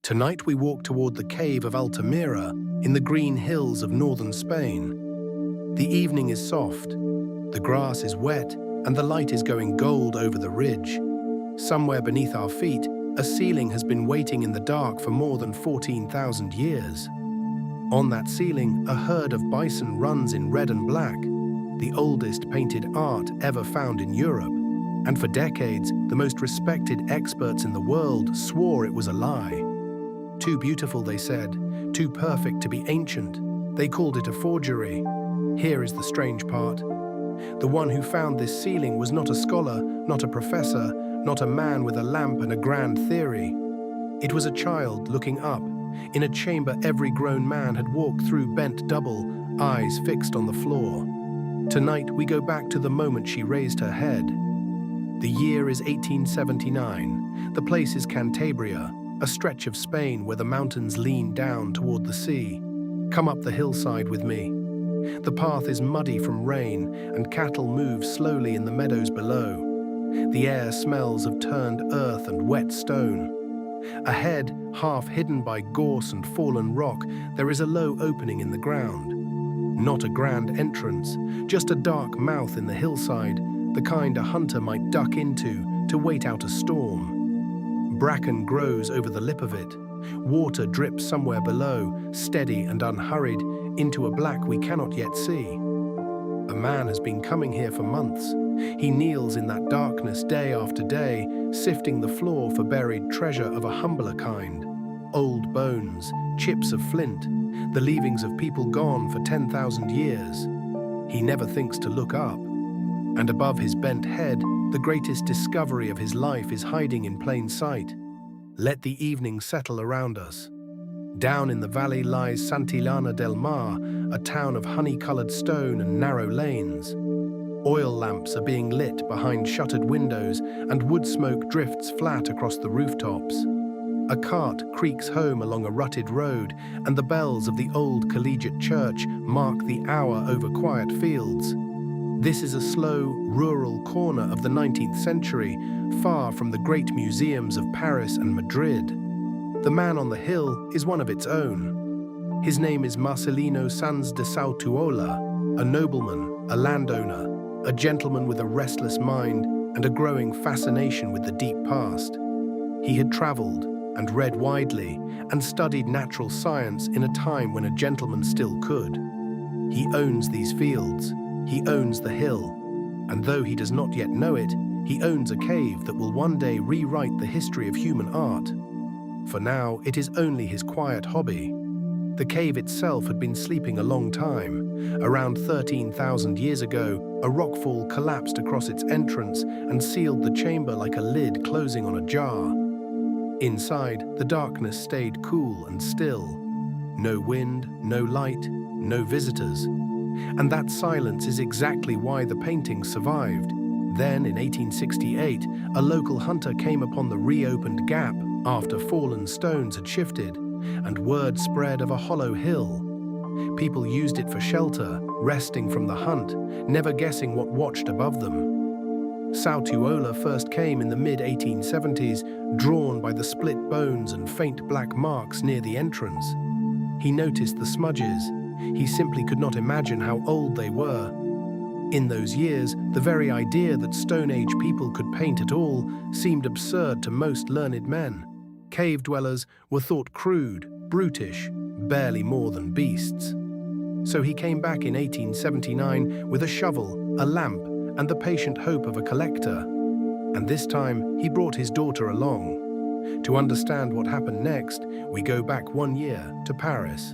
Tonight we walk toward the cave of Altamira in the green hills of northern Spain. The evening is soft, the grass is wet, and the light is going gold over the ridge. Somewhere beneath our feet, a ceiling has been waiting in the dark for more than 14,000 years. On that ceiling, a herd of bison runs in red and black, the oldest painted art ever found in Europe. And for decades, the most respected experts in the world swore it was a lie. Too beautiful, they said, too perfect to be ancient. They called it a forgery. Here is the strange part. The one who found this ceiling was not a scholar, not a professor, not a man with a lamp and a grand theory. It was a child looking up, in a chamber every grown man had walked through bent double, eyes fixed on the floor. Tonight we go back to the moment she raised her head. The year is 1879. The place is Cantabria, a stretch of Spain where the mountains lean down toward the sea. Come up the hillside with me. The path is muddy from rain, and cattle move slowly in the meadows below. The air smells of turned earth and wet stone. Ahead, half hidden by gorse and fallen rock, there is a low opening in the ground. Not a grand entrance, just a dark mouth in the hillside, the kind a hunter might duck into to wait out a storm. Bracken grows over the lip of it. Water drips somewhere below, steady and unhurried, into a black we cannot yet see. A man has been coming here for months. He kneels in that darkness day after day, sifting the floor for buried treasure of a humbler kind. Old bones, chips of flint, the leavings of people gone for 10,000 years. He never thinks to look up. And above his bent head, the greatest discovery of his life is hiding in plain sight. Let the evening settle around us. Down in the valley lies Santillana del Mar, a town of honey-colored stone and narrow lanes. Oil lamps are being lit behind shuttered windows, and wood smoke drifts flat across the rooftops. A cart creaks home along a rutted road, and the bells of the old collegiate church mark the hour over quiet fields. This is a slow, rural corner of the 19th century, far from the great museums of Paris and Madrid. The man on the hill is one of its own. His name is Marcelino Sanz de Sautuola, a nobleman, a landowner, a gentleman with a restless mind and a growing fascination with the deep past. He had traveled and read widely and studied natural science in a time when a gentleman still could. He owns these fields. He owns the hill, and though he does not yet know it, he owns a cave that will one day rewrite the history of human art. For now, it is only his quiet hobby. The cave itself had been sleeping a long time. Around 13,000 years ago, a rockfall collapsed across its entrance and sealed the chamber like a lid closing on a jar. Inside, the darkness stayed cool and still. No wind, no light, no visitors. And that silence is exactly why the painting survived. Then, in 1868, a local hunter came upon the reopened gap after fallen stones had shifted, and word spread of a hollow hill. People used it for shelter, resting from the hunt, never guessing what watched above them. Sautuola first came in the mid-1870s, drawn by the split bones and faint black marks near the entrance. He noticed the smudges. He simply could not imagine how old they were. In those years, the very idea that Stone Age people could paint at all seemed absurd to most learned men. Cave dwellers were thought crude, brutish, barely more than beasts. So he came back in 1879 with a shovel, a lamp, and the patient hope of a collector. And this time, he brought his daughter along. To understand what happened next, we go back 1 year to Paris.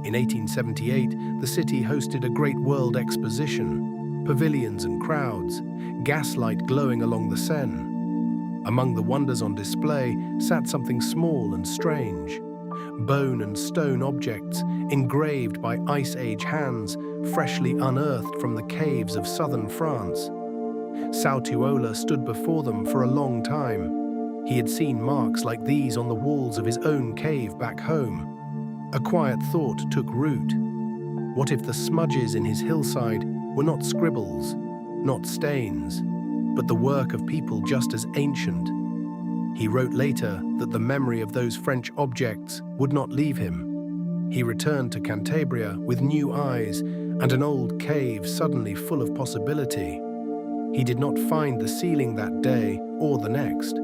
In 1878, the city hosted a great world exposition, pavilions and crowds, gaslight glowing along the Seine. Among the wonders on display sat something small and strange. Bone and stone objects, engraved by Ice Age hands, freshly unearthed from the caves of southern France. Sautuola stood before them for a long time. He had seen marks like these on the walls of his own cave back home. A quiet thought took root. What if the smudges in his hillside were not scribbles, not stains, but the work of people just as ancient? He wrote later that the memory of those French objects would not leave him. He returned to Cantabria with new eyes and an old cave suddenly full of possibility. He did not find the ceiling that day or the next.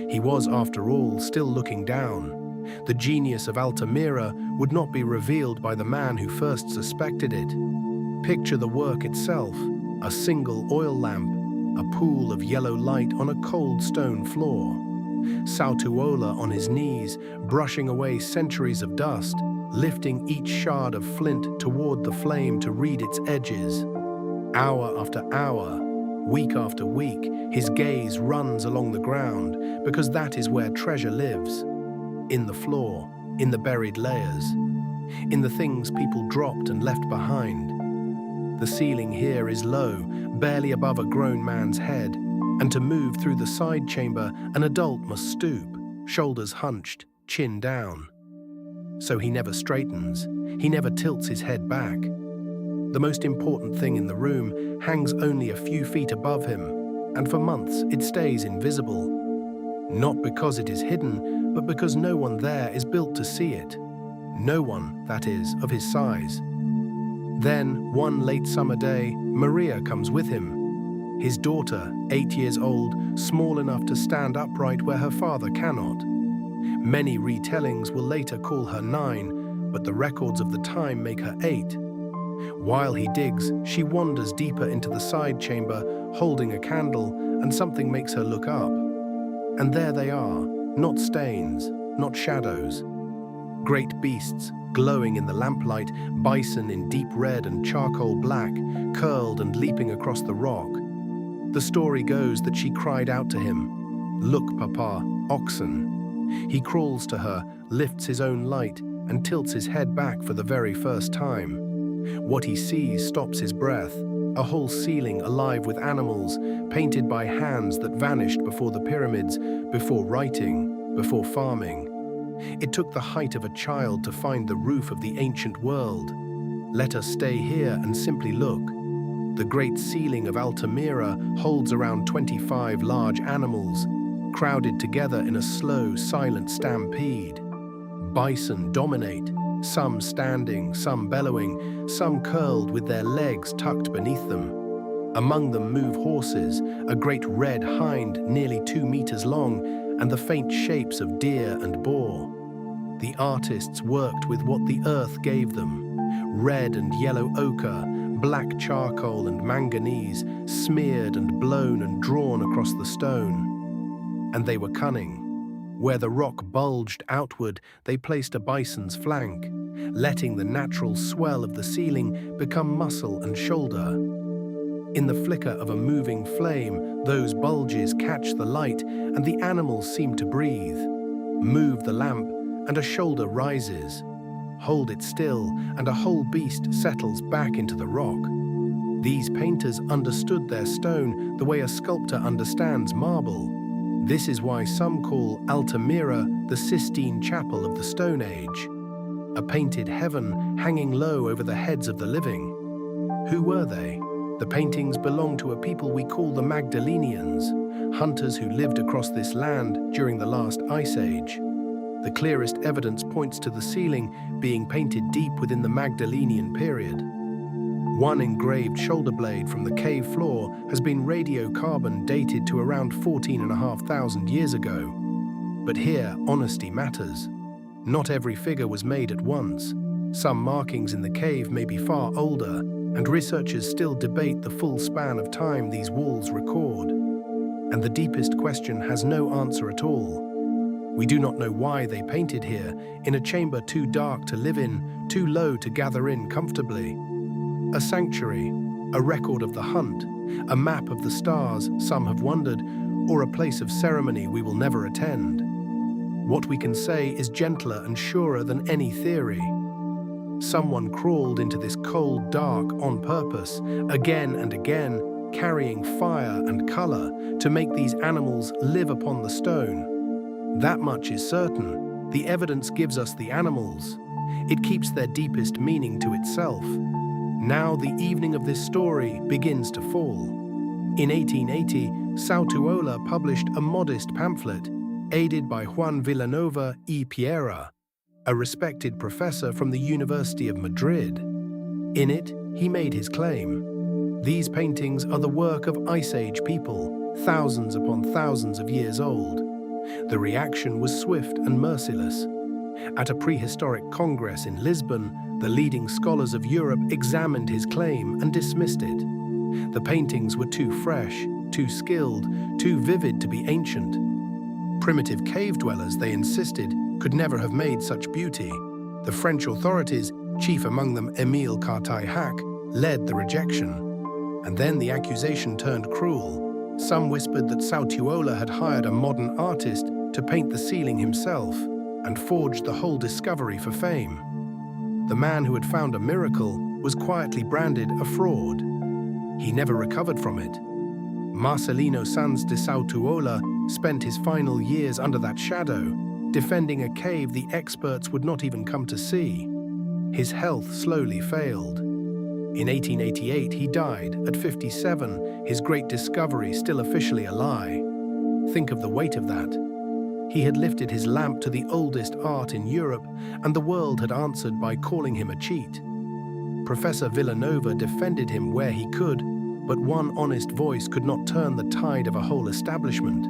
He was, after all, still looking down. The genius of Altamira would not be revealed by the man who first suspected it. Picture the work itself, a single oil lamp, a pool of yellow light on a cold stone floor. Sautuola on his knees, brushing away centuries of dust, lifting each shard of flint toward the flame to read its edges. Hour after hour, week after week, his gaze runs along the ground, because that is where treasure lives. In the floor, in the buried layers, in the things people dropped and left behind. The ceiling here is low, barely above a grown man's head, and to move through the side chamber, an adult must stoop, shoulders hunched, chin down. So he never straightens, he never tilts his head back. The most important thing in the room hangs only a few feet above him, and for months it stays invisible. Not because it is hidden, but because no one there is built to see it. No one, that is, of his size. Then, one late summer day, Maria comes with him. His daughter, 8 years old, small enough to stand upright where her father cannot. Many retellings will later call her 9, but the records of the time make her 8. While he digs, she wanders deeper into the side chamber, holding a candle, and something makes her look up. And there they are, not stains, not shadows. Great beasts, glowing in the lamplight, bison in deep red and charcoal black, curled and leaping across the rock. The story goes that she cried out to him, "Look, Papa, oxen." He crawls to her, lifts his own light, and tilts his head back for the very first time. What he sees stops his breath, a whole ceiling alive with animals, painted by hands that vanished before the pyramids, before writing, before farming. It took the height of a child to find the roof of the ancient world. Let us stay here and simply look. The great ceiling of Altamira holds around 25 large animals, crowded together in a slow, silent stampede. Bison dominate, some standing, some bellowing, some curled with their legs tucked beneath them. Among them move horses, a great red hind nearly 2 meters long, and the faint shapes of deer and boar. The artists worked with what the earth gave them: red and yellow ochre, black charcoal and manganese, smeared and blown and drawn across the stone. And they were cunning. Where the rock bulged outward, they placed a bison's flank, letting the natural swell of the ceiling become muscle and shoulder. In the flicker of a moving flame, those bulges catch the light, and the animals seem to breathe. Move the lamp, and a shoulder rises. Hold it still, and a whole beast settles back into the rock. These painters understood their stone the way a sculptor understands marble. This is why some call Altamira the Sistine Chapel of the Stone Age, a painted heaven hanging low over the heads of the living. Who were they? The paintings belong to a people we call the Magdalenians, hunters who lived across this land during the last ice age. The clearest evidence points to the ceiling being painted deep within the Magdalenian period. One engraved shoulder blade from the cave floor has been radiocarbon dated to around 14,500 years ago. But here, honesty matters. Not every figure was made at once. Some markings in the cave may be far older, and researchers still debate the full span of time these walls record. And the deepest question has no answer at all. We do not know why they painted here, in a chamber too dark to live in, too low to gather in comfortably. A sanctuary, a record of the hunt, a map of the stars, some have wondered, or a place of ceremony we will never attend. What we can say is gentler and surer than any theory. Someone crawled into this cold dark on purpose, again and again, carrying fire and color to make these animals live upon the stone. That much is certain. The evidence gives us the animals. It keeps their deepest meaning to itself. Now the evening of this story begins to fall. In 1880, Sautuola published a modest pamphlet. aided by Juan Vilanova y Piera, a respected professor from the University of Madrid. In it, he made his claim. These paintings are the work of Ice Age people, thousands upon thousands of years old. The reaction was swift and merciless. At a prehistoric congress in Lisbon, the leading scholars of Europe examined his claim and dismissed it. The paintings were too fresh, too skilled, too vivid to be ancient. Primitive cave dwellers, they insisted, could never have made such beauty. The French authorities, chief among them Émile Cartaille-Hac, led the rejection. And then the accusation turned cruel. Some whispered that Sautuola had hired a modern artist to paint the ceiling himself and forged the whole discovery for fame. The man who had found a miracle was quietly branded a fraud. He never recovered from it. Marcelino Sanz de Sautuola spent his final years under that shadow, defending a cave the experts would not even come to see. His health slowly failed. In 1888, he died at 57, his great discovery still officially a lie. Think of the weight of that. He had lifted his lamp to the oldest art in Europe, and the world had answered by calling him a cheat. Professor Villanova defended him where he could, but one honest voice could not turn the tide of a whole establishment.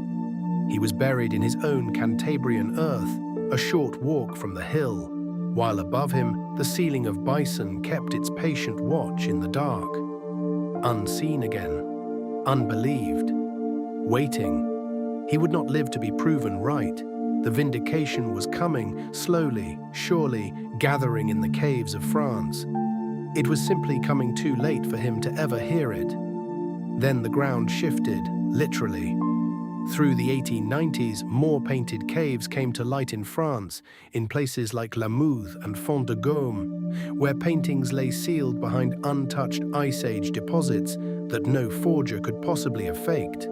He was buried in his own Cantabrian earth, a short walk from the hill, while above him the ceiling of bison kept its patient watch in the dark. Unseen again, unbelieved, waiting. He would not live to be proven right. The vindication was coming, slowly, surely, gathering in the caves of France. It was simply coming too late for him to ever hear it. Then the ground shifted, literally. Through the 1890s, more painted caves came to light in France, in places like La Mouth and Font de Gaume, where paintings lay sealed behind untouched Ice Age deposits that no forger could possibly have faked.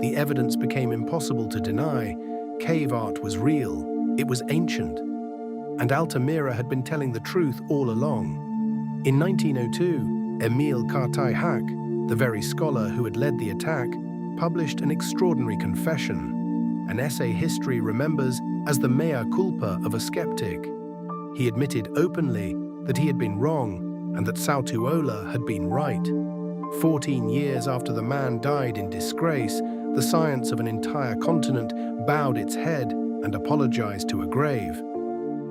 The evidence became impossible to deny. Cave art was real, it was ancient. And Altamira had been telling the truth all along. In 1902, Émile Cartaille-Hac, the very scholar who had led the attack, published an extraordinary confession, an essay history remembers as the mea culpa of a skeptic. He admitted openly that he had been wrong and that Sautuola had been right. 14 years after the man died in disgrace, the science of an entire continent bowed its head and apologized to a grave.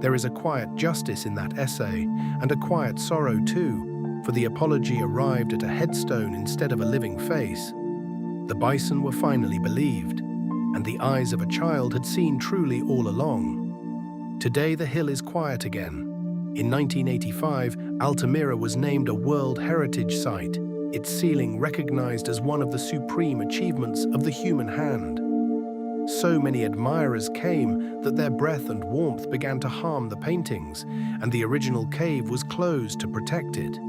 There is a quiet justice in that essay, and a quiet sorrow too, for the apology arrived at a headstone instead of a living face. The bison were finally believed, and the eyes of a child had seen truly all along. Today the hill is quiet again. In 1985, Altamira was named a World Heritage Site, its ceiling recognized as one of the supreme achievements of the human hand. So many admirers came that their breath and warmth began to harm the paintings, and the original cave was closed to protect it.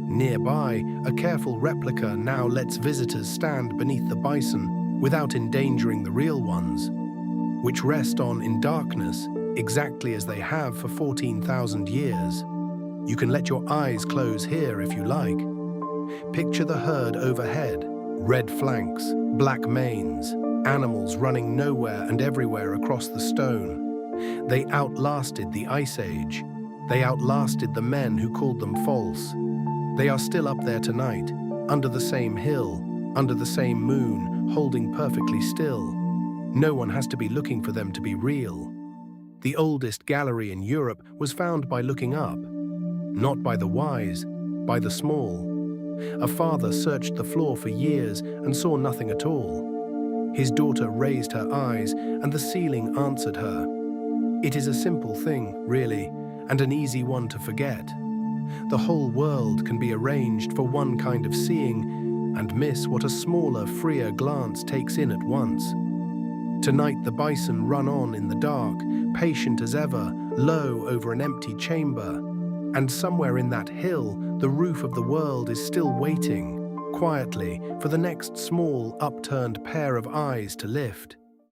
Nearby, a careful replica now lets visitors stand beneath the bison without endangering the real ones, which rest on in darkness exactly as they have for 14,000 years. You can let your eyes close here if you like. Picture the herd overhead, red flanks, black manes, animals running nowhere and everywhere across the stone. They outlasted the Ice Age. They outlasted the men who called them false. They are still up there tonight, under the same hill, under the same moon, holding perfectly still. No one has to be looking for them to be real. The oldest gallery in Europe was found by looking up, not by the wise, by the small. A father searched the floor for years and saw nothing at all. His daughter raised her eyes, and the ceiling answered her. It is a simple thing, really, and an easy one to forget. The whole world can be arranged for one kind of seeing and miss what a smaller, freer glance takes in at once. Tonight the bison run on in the dark, patient as ever, low over an empty chamber. And somewhere in that hill, the roof of the world is still waiting, quietly, for the next small, upturned pair of eyes to lift.